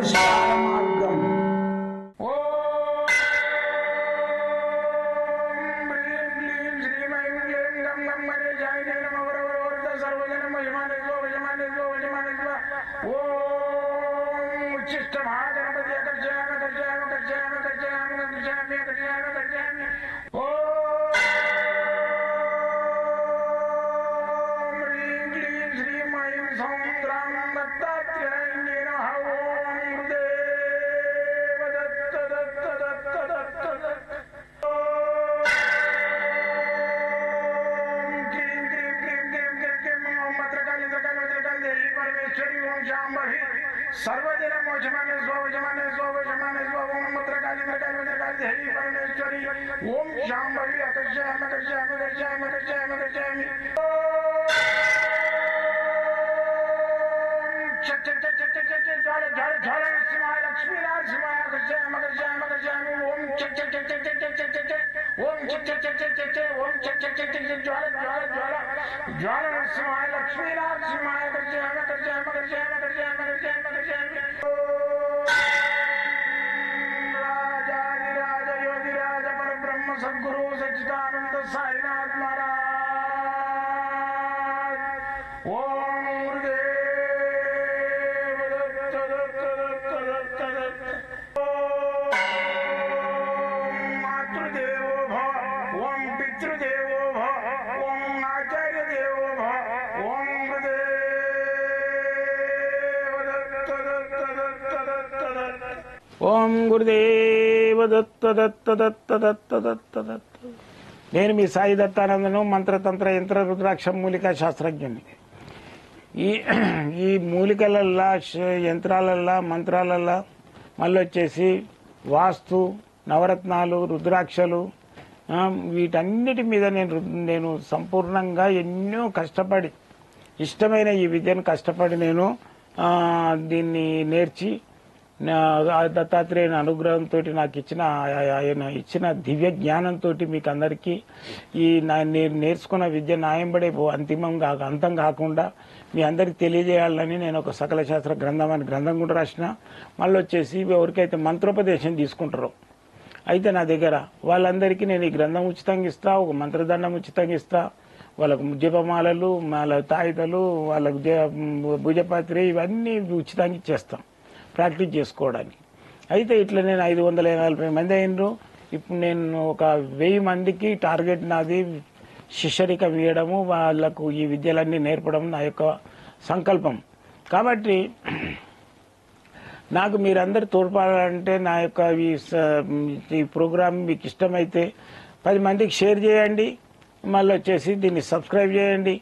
పరిష్కార మార్గం. सर्वजन मोचमाने स्वजमाने स्वजमाने स्वम मुद्रकाली मकाली मकाली देवी परमेश्वरी ओम शांभवी अकर्षयामि अकर्षयामि अकर्षयामि अकर्षयामि अकर्षयामि चक चक चक चक चक चक ज्वाल ज्वाल ज्वाल नरसिंहाय लक्ष्मी नरसिंहाय अकर्षयामि अकर्षयामि अकर्षयामि ओम चक चक चक चक चक चक चक चक ओम चक चक चक चक चक चक ओम चक चक चक चक ज्वाल ज्वाल ज्वाल ज्वाल नरसिंहाय लक्ष्मी नरसिंहाय अकर्षयामि अकर्षयामि अकर्षयामि अकर्षयामि अकर्षयामि अकर्षयामि राजाधिराज योगिराज परब्रह्म सद्गुरु सच्चिदानंद साईनाथ महाराज ओम गुरुदेव दत्त दत्त दत्त दत्त दत्त मातृदेवो भव ओम पितृदेवो भव ओम आचार्य देवो भव ओम ఓం గురుదేవ దత్త దత్త దత్త దత్త దత్త దత్త. నేను మీ సాయి దత్తానందను, మంత్రతంత్ర యంత్ర రుద్రాక్ష మూలికా శాస్త్రజ్ఞుని. ఈ మూలికలల్లా యంత్రాలల్లా మంత్రాలల్లా మళ్ళీ వచ్చేసి వాస్తు, నవరత్నాలు, రుద్రాక్షలు వీటన్నిటి మీద నేను సంపూర్ణంగా ఎన్నో కష్టపడి ఇష్టమైన ఈ విద్యను కష్టపడి నేను దీన్ని నేర్చి దత్తాత్రేయుని అనుగ్రహంతో నాకు ఆయన ఇచ్చిన దివ్య జ్ఞానంతో మీకు అందరికీ ఈ నేను నేర్చుకున్న విద్య న్యాయంబడే అంతం కాకుండా మీ అందరికి తెలియజేయాలని నేను ఒక సకల శాస్త్ర గ్రంథం అని గ్రంథం కూడా రాసిన. మళ్ళీ వచ్చేసి ఎవరికైతే మంత్రోపదేశం తీసుకుంటారో అయితే నా దగ్గర వాళ్ళందరికీ నేను ఈ గ్రంథం ఉచితంగా ఇస్తా, ఒక మంత్రదండం ఉచితంగా ఇస్తా, వాళ్ళకు జపమాలలు, వాళ్ళ తాయితలు, వాళ్ళకు భుజపత్రి ఇవన్నీ ఉచితంగా ఇచ్చేస్తాం ప్రాక్టీస్ చేసుకోవడానికి. అయితే ఇట్లా నేను 540 మంది అయినరు. ఇప్పుడు నేను ఒక 1000 మందికి టార్గెట్ నాది శిష్యరికం ఇవ్వడము, వాళ్లకు ఈ విద్యలన్నీ నేర్పడం నా యొక్క సంకల్పం. కాబట్టి నాకు మీరందరూ తోడ్పడాలంటే నా యొక్క ఈ ప్రోగ్రాం మీకు ఇష్టమైతే 10 మందికి షేర్ చేయండి, మళ్ళీ వచ్చేసి దీన్ని సబ్స్క్రైబ్ చేయండి.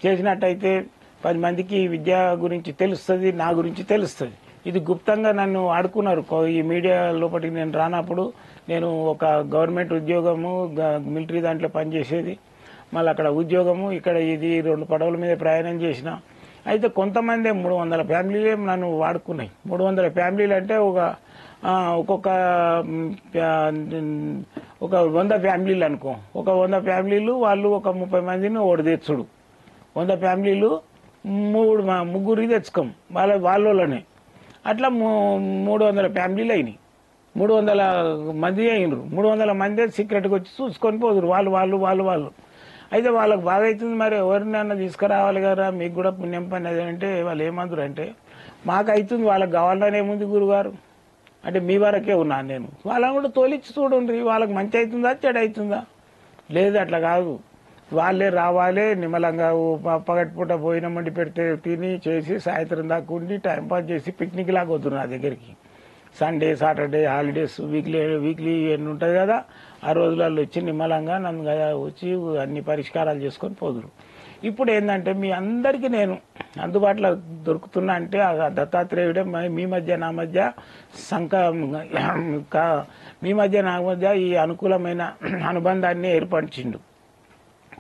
చేసినట్టయితే 10 మందికి ఈ విద్య గురించి తెలుస్తుంది, నా గురించి తెలుస్తుంది. ఇది గుప్తంగా నన్ను ఆడుకున్నారు. ఈ మీడియా లోపలికి నేను రానప్పుడు నేను ఒక గవర్నమెంట్ ఉద్యోగము, మిలిటరీ దాంట్లో పనిచేసేది, మళ్ళీ అక్కడ ఉద్యోగము, ఇక్కడ ఇది 2 పడవల మీద ప్రయాణం చేసిన. అయితే కొంతమంది 300 ఫ్యామిలీలే నన్ను వాడుకున్నాయి. 300 ఫ్యామిలీలు అంటే ఒక్కొక్క 100 ఫ్యామిలీలు అనుకో, ఒక 100 ఫ్యామిలీలు వాళ్ళు ఒక 30 మందిని ఓడితెచ్చుడు. 100 ఫ్యామిలీలు ముగ్గురికి తెచ్చుకోం వాళ్ళలోనే. అట్లా 300 ఫ్యామిలీలు అయినాయి, 300 మంది అయినరు. 300 మంది సీక్రెట్గా వచ్చి చూసుకొని పోదురు వాళ్ళు. అయితే వాళ్ళకి బాగా అవుతుంది, మరి ఎవరినైనా తీసుకురావాలి కదా, మీకు కూడా పుణ్యం పని అది అంటే వాళ్ళు ఏమందరు అంటే మాకు అవుతుంది, వాళ్ళకి కావాలనే ఏముంది గురుగారు అంటే మీ వరకే ఉన్నాను నేను. వాళ్ళని కూడా తోలిచ్చి చూడండి, వాళ్ళకి మంచి అవుతుందా చెడు అవుతుందా. లేదు అట్లా కాదు, వాళ్ళే రావాలి నిమ్మలంగా పగటిపూట భోజనం వండి పెడితే తిని చేసి సాయంత్రం దాకా ఉండి టైంపాస్ చేసి పిక్నిక్ లాగా వద్దురు నా దగ్గరికి. సండే, సాటర్డే, హాలిడేస్, వీక్లీ ఎన్ని ఉంటుంది కదా, ఆ రోజులలో వచ్చి నిమ్మలంగా నన్ను వచ్చి అన్ని పరిష్కారాలు చేసుకొని పోదురు. ఇప్పుడు ఏంటంటే మీ అందరికీ నేను అందుబాటులో దొరుకుతున్నా అంటే దత్తాత్రేయుడే మీ మధ్య నా మధ్య నా మధ్య ఈ అనుకూలమైన అనుబంధాన్ని ఏర్పరిచిండు.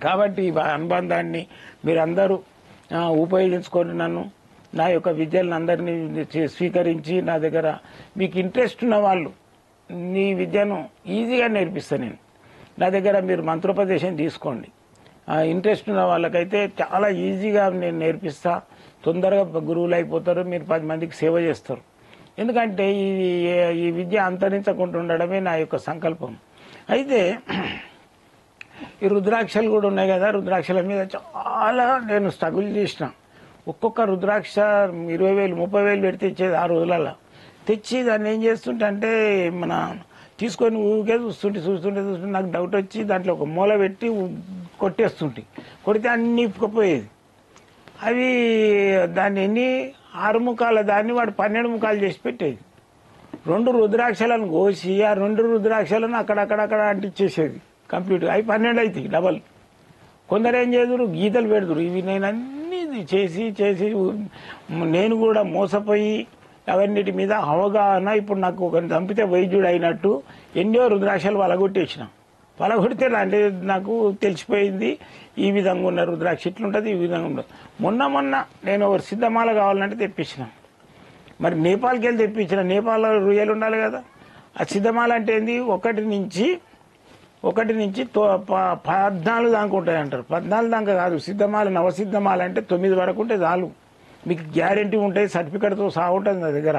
కాబట్టి ఈ అనుబంధాన్ని మీరందరూ ఉపయోగించుకొని నన్ను నా యొక్క విద్యలను అందరినీ స్వీకరించి నా దగ్గర మీకు ఇంట్రెస్ట్ ఉన్న వాళ్ళు నీ విద్యను ఈజీగా నేర్పిస్తాను నేను. నా దగ్గర మీరు మంత్రోపదేశం తీసుకోండి. ఇంట్రెస్ట్ ఉన్న వాళ్ళకైతే చాలా ఈజీగా నేను నేర్పిస్తా, తొందరగా గురువులు అయిపోతారు, మీరు 10 మందికి సేవ చేస్తారు. ఎందుకంటే ఈ విద్య అంతరించకుండా ఉండడమే నా యొక్క సంకల్పం. అయితే ఈ రుద్రాక్షలు కూడా ఉన్నాయి కదా, రుద్రాక్షల మీద చాలా నేను స్ట్రగుల్ చేసిన. ఒక్కొక్క రుద్రాక్ష 20,000 30,000 పెడితే ఇచ్చేది ఆ రోజులలో. తెచ్చి దాన్ని ఏం చేస్తుంటే అంటే మన తీసుకొని ఊరికే చూస్తుంటే నాకు డౌట్ వచ్చి దాంట్లో ఒక మూల పెట్టి కొట్టేస్తుంటే కొడితే అన్ని ఇప్పుకపోయేది. అవి దాన్ని 6 ముఖాల దాన్ని వాడు 12 ముఖాలు చేసి పెట్టేది. 2 రుద్రాక్షలను కోసి ఆ 2 రుద్రాక్షలను అక్కడక్కడక్కడ అంటించేసేది కంప్లీట్గా. అవి 12 అవుతాయి డబల్. కొందరు ఏం చేదురు గీతలు పెడుతురు. ఇవి నేను అన్ని చేసి నేను కూడా మోసపోయి అవన్నిటి మీద అవగాహన ఇప్పుడు నాకు ఒకరిని చంపితే వైద్యుడు అయినట్టు ఎన్నో రుద్రాక్షలు పలగొడితే అంటే నాకు తెలిసిపోయింది ఈ విధంగా ఉన్న రుద్రాక్ష ఇట్లుంటుంది, ఈ విధంగా ఉండదు. మొన్న నేను ఒక సిద్ధమాల కావాలంటే తెప్పించిన. మరి నేపాల్కి వెళ్ళి తెప్పించిన. నేపాల్లో రొయ్యలు ఉండాలి కదా. ఆ సిద్ధమాల అంటే ఏంది 1 నుంచి 14 దాకా ఉంటాయి అంటారు. 14 దాకా కాదు. సిద్ధమాల నవసిద్ధమాల అంటే 9 వరకు ఉంటే చాలు. మీకు గ్యారెంటీ ఉంటాయి, సర్టిఫికెట్తో సహా ఉంటుంది నా దగ్గర.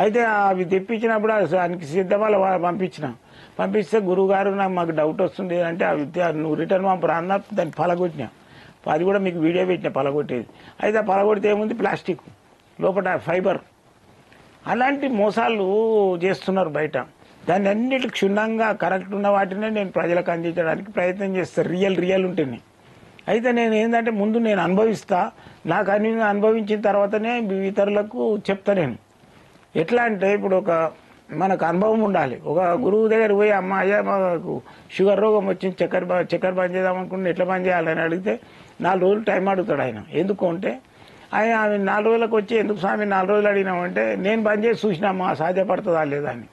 అయితే అవి తెప్పించినప్పుడు దానికి సిద్ధమాల పంపిస్తే గురువుగారు మాకు డౌట్ వస్తుంది అంటే ఆ విద్య నువ్వు రిటర్న్ పంపరా అన్న. దాన్ని పలగొట్టినా. అది కూడా మీకు వీడియో పెట్టినా పలగొట్టేది. అయితే ఆ పలగొడితే ఏముంది ప్లాస్టిక్ లోపల ఫైబర్. అలాంటి మోసాలు చేస్తున్నారు బయట. దాన్ని అన్నిటి క్షుణ్ణంగా కరెక్ట్ ఉన్న వాటినే నేను ప్రజలకు అందించడానికి ప్రయత్నం చేస్తాను, రియల్ ఉంటేనే. అయితే నేను ఏంటంటే ముందు నేను అనుభవిస్తా. నాకు అనుభవించిన తర్వాతనే ఇతరులకు చెప్తా. నేను ఎట్లా అంటే ఇప్పుడు మనకు అనుభవం ఉండాలి. ఒక గురువు దగ్గర పోయి అయ్యా మాకు షుగర్ రోగం వచ్చింది, చక్కెర బంద్ చేద్దాం అనుకుంటే ఎట్లా బంద్ చేయాలని అడిగితే 4 రోజులు టైం అడుగుతాడు ఆయన. ఎందుకు అంటే ఆయన 4 రోజులకు వచ్చి ఎందుకు స్వామి 4 రోజులు అడిగినామంటే నేను బంద్ చేసి చూసినామా సాధ్యపడుతుందా లేదా అని.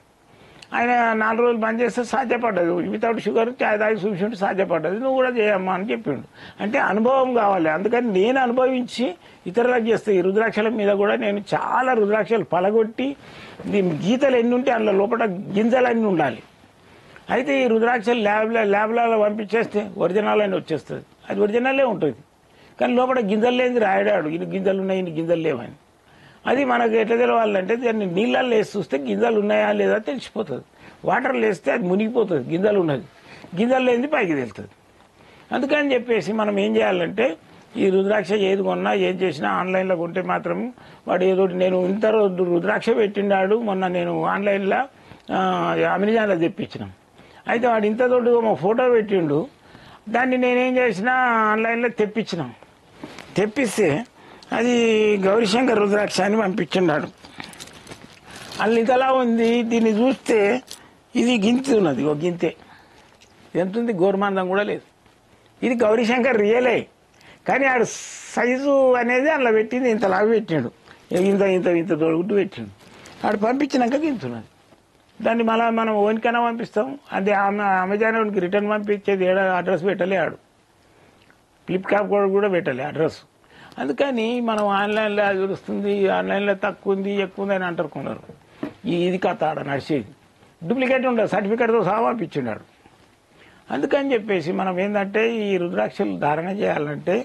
ఆయన 4 రోజులు బంద్ చేస్తే సాధ్యపడ్డదు. వితౌట్ షుగర్ చాయ్ తాగి చూసి సాధ్యపడ్డది. నువ్వు కూడా చేయమ్మా అని చెప్పిండు. అంటే అనుభవం కావాలి. అందుకని నేను అనుభవించి ఇతరులకు చేస్తే ఈ రుద్రాక్షల మీద కూడా నేను చాలా రుద్రాక్షలు పలగొట్టి గీతలు ఎన్ని ఉంటే అందులో లోపల గింజలు అన్నీ ఉండాలి. అయితే ఈ రుద్రాక్షలు ల్యాబ్లలో పంపించేస్తే ఒరిజినల్ అని వచ్చేస్తుంది. అది ఒరిజినలే ఉంటుంది. కానీ లోపల గింజలు లేని రాయడాడు ఇన్ని గింజలు ఉన్నాయి ఇన్ని గింజలు లేవని. అది మనకు ఎట్లా తెలవాలంటే దాన్ని నీళ్ళల్లో వేసి చూస్తే గింజలు ఉన్నాయా లేదా తెలిసిపోతుంది. వాటర్లో వేస్తే అది మునిగిపోతుంది, గింజలు ఉన్నది. గింజలు లేనిది పైకి తెలుస్తుంది. అందుకని చెప్పేసి మనం ఏం చేయాలంటే ఈ రుద్రాక్ష ఏది కొన్నా ఏది చేసినా ఆన్లైన్లో కొంటే మాత్రం వాడు ఏదో నేను ఇంత రుద్రాక్ష పెట్టిండాడు మొన్న నేను ఆన్లైన్లో అమెజాన్లో తెప్పించినాం. అయితే వాడు ఇంత తోడు మా ఫోటో పెట్టిండు. దాన్ని నేనేం చేసినా ఆన్లైన్లో తెప్పిస్తే అది గౌరీశంకర్ రుద్రాక్ష అని పంపించున్నాడు. అల్లు ఇంతలా ఉంది. దీన్ని చూస్తే ఇది గింత ఉన్నది, ఒక గింతే ఎంత ఉంది, గోరుమందం కూడా లేదు. ఇది గౌరీశంకర్ రియలే. కానీ ఆడు సైజు అనేది అందులో పెట్టింది ఇంతలాగా పెట్టినాడు. ఇంత తోడుగుట్టు పెట్టిండు. ఆడు పంపించినాక గింతున్నది. దాన్ని మళ్ళీ మనం ఓనికైనా పంపిస్తాం. అదే అమెజాన్ వాడికి రిటర్న్ పంపించేది అడ్రస్ పెట్టలే. ఆడు ఫ్లిప్కార్ట్ కూడా పెట్టలే అడ్రస్. అందుకని మనం ఆన్లైన్లో చూస్తుంది, ఆన్లైన్లో తక్కువ ఉంది ఎక్కువ ఉంది అని అంటారు కొన్నారు. ఇది కథ ఆడ నడిచేది. డూప్లికేట్ ఉండదు, సర్టిఫికేట్తో సహా పంపించున్నాడు. అందుకని చెప్పేసి మనం ఏంటంటే ఈ రుద్రాక్షలు ధారణ చేయాలంటే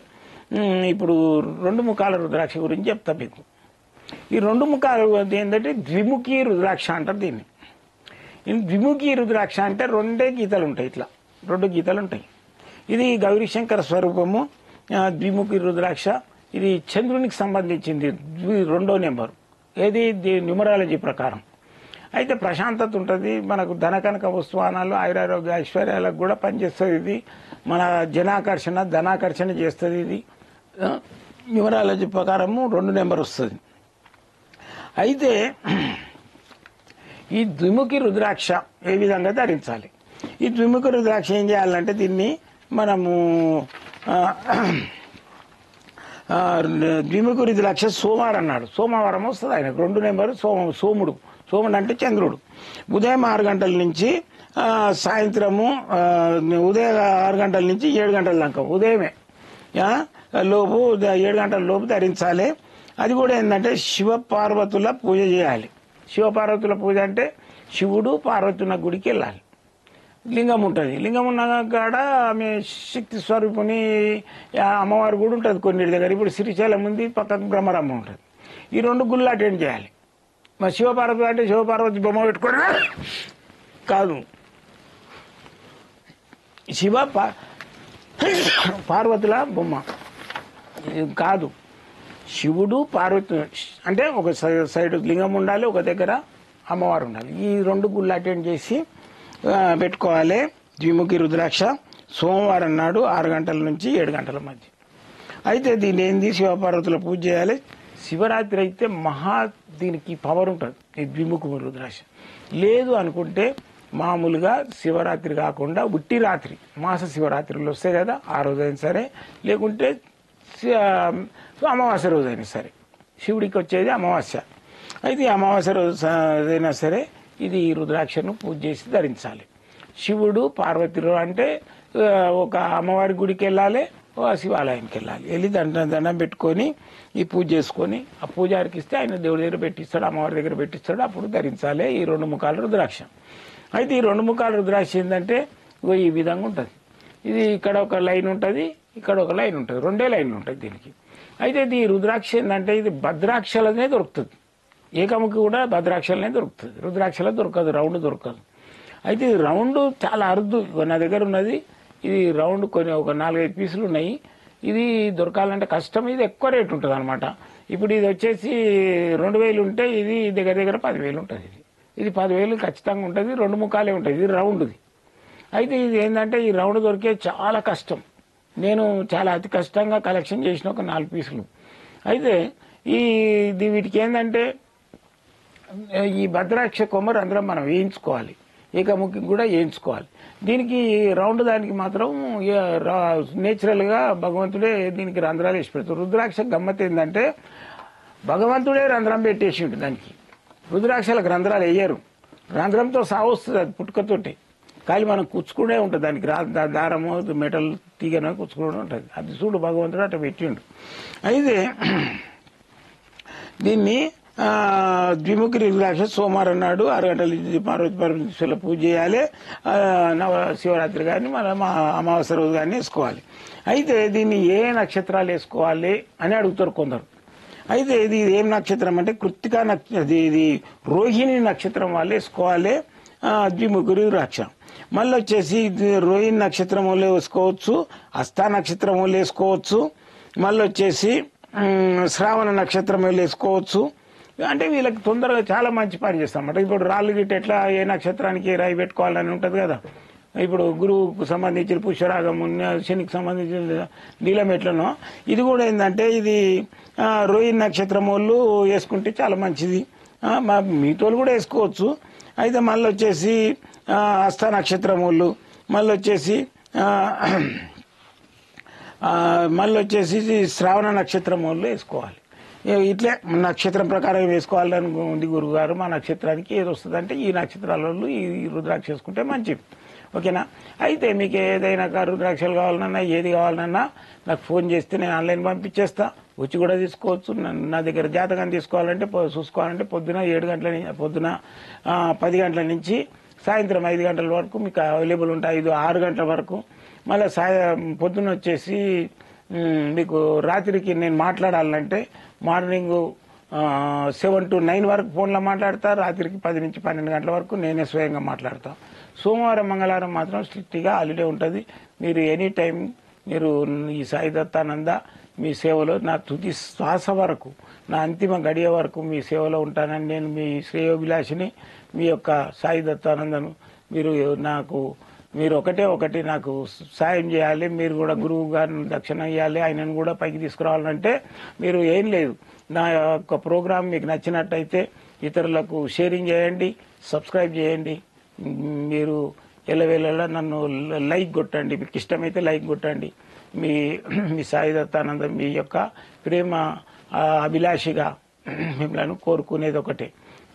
ఇప్పుడు 2 ముఖాల రుద్రాక్ష గురించి చెప్తా మీకు. ఈ 2 ముఖాలు ఏంటంటే ద్విముఖి రుద్రాక్ష అంటారు దీన్ని. ద్విముఖి రుద్రాక్ష అంటే 2 గీతలు ఉంటాయి, ఇట్లా 2 గీతలు ఉంటాయి. ఇది గౌరీశంకర స్వరూపము ద్విముఖి రుద్రాక్ష. ఇది చంద్రునికి సంబంధించింది 2వ నెంబర్. ఏది న్యూమరాలజీ ప్రకారం. అయితే ప్రశాంతత ఉంటుంది, మనకు ధనకనక వస్తువానాలు ఆయురారోగ్య ఐశ్వర్యాలకు కూడా పనిచేస్తుంది. ఇది మన ధనాకర్షణ చేస్తుంది. ఇది న్యూమరాలజీ ప్రకారము 2 నెంబర్ వస్తుంది. అయితే ఈ ద్విముఖి రుద్రాక్ష ఏ విధంగా ధరించాలి? ఈ ద్విముఖి రుద్రాక్ష ఏం చేయాలంటే దీన్ని మనము ద్విముఖి రుద్రాక్ష సోమవారం అన్నాడు. సోమవారం వస్తుంది ఆయనకు 2 నెంబరు. సోముడు అంటే చంద్రుడు. ఉదయం 6 గంటల నుంచి సాయంత్రము ఉదయం 6 గంటల నుంచి 7 గంటల దాకా ఉదయమే లోపు 7 గంటల లోపు ధరించాలి. అది కూడా ఏంటంటే శివపార్వతుల పూజ చేయాలి. శివపార్వతుల పూజ అంటే శివుడు పార్వతుల గుడికి వెళ్ళాలి. లింగం ఉంటుంది. లింగం ఉన్న కాడ ఆమె శక్తి స్వరూపుని అమ్మవారి గుడి ఉంటుంది కొన్నిటి దగ్గర. ఇప్పుడు శ్రీశైలం ఉంది, పక్కకు బ్రహ్మరమ్మ ఉంటుంది. ఈ 2 గుళ్ళు అటెండ్ చేయాలి. మరి శివపార్వతి అంటే శివపార్వతి బొమ్మ పెట్టుకోవడం కాదు. శివ పార్వతుల బొమ్మ కాదు. శివుడు పార్వతి అంటే ఒక సైడ్ లింగం ఉండాలి, ఒక దగ్గర అమ్మవారు ఉండాలి. ఈ 2 గుళ్ళు అటెండ్ చేసి పెట్టుకోవాలి. ద్విముఖి రుద్రాక్ష సోమవారం నాడు 6 గంటల నుంచి 7 గంటల మధ్య. అయితే దీన్ని ఏంది, శివపార్వతుల పూజ చేయాలి. శివరాత్రి అయితే దీనికి పవర్ ఉంటుంది ఈ ద్విముఖి రుద్రాక్ష. లేదు అనుకుంటే మామూలుగా శివరాత్రి కాకుండా ఉట్టి రాత్రి మాస శివరాత్రులు వస్తాయి కదా, ఆ రోజైనా సరే, లేకుంటే అమావాస్య రోజైనా సరే. శివుడికి వచ్చేది అమావాస్య. అయితే అమావాస్య రోజు అయినా సరే ఇది రుద్రాక్షను పూజ చేసి ధరించాలి. శివుడు పార్వతిలో అంటే ఒక అమ్మవారి గుడికి వెళ్ళాలి, శివాలయానికి వెళ్ళాలి. వెళ్ళి దండం పెట్టుకొని ఈ పూజ చేసుకొని ఆ పూజారికి ఇస్తే ఆయన దేవుడి దగ్గర పెట్టిస్తాడు, అమ్మవారి దగ్గర పెట్టిస్తాడు. అప్పుడు ధరించాలి ఈ 2 ముఖాల రుద్రాక్ష. అయితే ఈ 2 ముఖాల రుద్రాక్ష ఏంటంటే ఈ విధంగా ఉంటుంది. ఇది ఇక్కడ ఒక లైన్ ఉంటుంది, ఇక్కడ ఒక లైన్ ఉంటుంది, 2 లైన్లు ఉంటాయి దీనికి. అయితే ఈ రుద్రాక్ష ఏంటంటే ఇది భద్రాక్షలనే దొరుకుతుంది. ఏకముఖి కూడా భద్రాక్షలనే దొరుకుతుంది, రుద్రాక్షలో దొరకదు, రౌండ్ దొరకదు. అయితే ఇది రౌండ్ చాలా అరుదు. నా దగ్గర ఉన్నది ఇది రౌండ్, కొన్ని ఒక 4-5 పీసులు ఉన్నాయి. ఇది దొరకాలంటే కష్టం. ఇది ఎక్కువ రేటు ఉంటుంది అనమాట. ఇప్పుడు ఇది వచ్చేసి 2000 ఉంటే ఇది దగ్గర దగ్గర 10,000 ఉంటుంది. ఇది 10,000 ఖచ్చితంగా ఉంటుంది. 2 ముఖాలే ఉంటుంది. ఇది రౌండ్ది. అయితే ఇది ఏంటంటే ఈ రౌండ్ దొరికే చాలా కష్టం. నేను చాలా అతి కష్టంగా కలెక్షన్ చేసిన ఒక 4 పీసులు. అయితే వీటికి ఏంటంటే ఈ భద్రాక్ష కొమ్మరు అందరం మనం వేయించుకోవాలి, ఏకముఖి కూడా వేయించుకోవాలి. దీనికి రౌండ్ దానికి మాత్రం నేచురల్గా భగవంతుడే దీనికి రంధ్రాలు వేసి పెడతారు. రుద్రాక్ష గమ్మత్ ఏంటంటే భగవంతుడే రంధ్రం పెట్టేసి ఉంటుంది దానికి. రుద్రాక్షలకు రంధ్రాలు వేయరు, రంధ్రంతో సావొస్తుంది అది పుట్టుకతోటి. కానీ మనం కూర్చుకునే ఉంటుంది దానికి, దారము మెటల్ తీగనో కూర్చుకునే ఉంటుంది. అది చూడు భగవంతుడు అట్లా పెట్టిండు. అయితే దీన్ని ద్విముఖి రుద్రాక్ష సోమవారం నాడు 6 గంటల నుంచి పార్వతీశ్వరుల పూజ చేయాలి. శివరాత్రి కానీ మనం అమావాస్య రోజు కానీ వేసుకోవాలి. అయితే దీన్ని ఏ నక్షత్రాలు వేసుకోవాలి అని అడుగుతారు కొందరు. అయితే ఇది ఏం నక్షత్రం అంటే కృత్తికా ఇది రోహిణి నక్షత్రం వాళ్ళు వేసుకోవాలి ద్విముఖి రుద్రాక్ష. మళ్ళీ వచ్చేసి రోహిణి నక్షత్రం వాళ్ళు వేసుకోవచ్చు, హస్త నక్షత్రం వాళ్ళు వేసుకోవచ్చు, మళ్ళీ వచ్చేసి శ్రావణ నక్షత్రం వాళ్ళు వేసుకోవచ్చు. అంటే వీళ్ళకి తొందరగా చాలా మంచి పని చేస్తాం అన్నమాట. ఇప్పుడు రాళ్ళు గిట్ట ఎట్లా ఏ నక్షత్రానికి రాయి పెట్టుకోవాలని ఉంటుంది కదా. ఇప్పుడు గురువుకు సంబంధించిన పుష్యరాగము, శనికి సంబంధించిన నీలం ఎట్లనో ఇది కూడా ఏంటంటే ఇది రోహిణి నక్షత్రం వాళ్ళు వేసుకుంటే చాలా మంచిది. మిగతాలు కూడా వేసుకోవచ్చు. అయితే మళ్ళీ వచ్చేసి హస్త నక్షత్రం వాళ్ళు, మళ్ళీ వచ్చేసి శ్రావణ నక్షత్రం వాళ్ళు వేసుకోవాలి. ఇట్లే నక్షత్రం ప్రకారం వేసుకోవాలని ఉంది గురువుగారు. మా నక్షత్రానికి ఏది వస్తుందంటే ఈ నక్షత్రాలలో ఈ రుద్రాక్ష వేసుకుంటే మంచిది. ఓకేనా? అయితే మీకు ఏదైనా రుద్రాక్షలు కావాలన్నా ఏది కావాలన్నా నాకు ఫోన్ చేస్తే నేను ఆన్లైన్ పంపించేస్తా, వచ్చి కూడా తీసుకోవచ్చు. నా దగ్గర జాతకం తీసుకోవాలంటే చూసుకోవాలంటే పొద్దున 7 గంటల పొద్దున 10 గంటల నుంచి సాయంత్రం 5 గంటల వరకు మీకు అవైలబుల్ ఉంటాయి. 6 గంటల వరకు. మళ్ళీ పొద్దున వచ్చేసి మీకు రాత్రికి నేను మాట్లాడాలంటే మార్నింగ్ 7 to 9 వరకు ఫోన్లో మాట్లాడతా, రాత్రికి 10 నుంచి 12 గంటల వరకు నేనే స్వయంగా మాట్లాడతా. సోమవారం మంగళవారం మాత్రం స్ట్రిక్ట్గా హాలిడే ఉంటుంది. మీరు ఎనీ టైం మీరు ఈ సాయి దత్తానంద మీ సేవలో నా తుది శ్వాస వరకు, నా అంతిమ గడియ వరకు మీ సేవలో ఉంటానని నేను మీ శ్రేయోభిలాషిని, మీ యొక్క సాయి దత్తానందను. మీరు ఒకటి నాకు సాయం చేయాలి. మీరు కూడా గురువు గారిని దక్షిణ ఇవ్వాలి, ఆయనను కూడా పైకి తీసుకురావాలంటే మీరు ఏం లేదు, నా యొక్క ప్రోగ్రాం మీకు నచ్చినట్టయితే ఇతరులకు షేరింగ్ చేయండి, సబ్స్క్రైబ్ చేయండి. మీరు ఎల్లవేళలా నన్ను లైక్ కొట్టండి, మీకు ఇష్టమైతే లైక్ కొట్టండి. మీ సాయి దత్తానంద మీ యొక్క ప్రేమ అభిలాషిగా మిమ్మల్ని కోరుకునేది ఒకటే.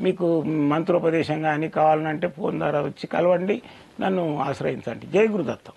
మీకు మంత్రోపదేశం కానీ కావాలంటే ఫోన్ ద్వారా వచ్చి కలవండి, నన్ను ఆశ్రయించండి. జై గురుదత్తం.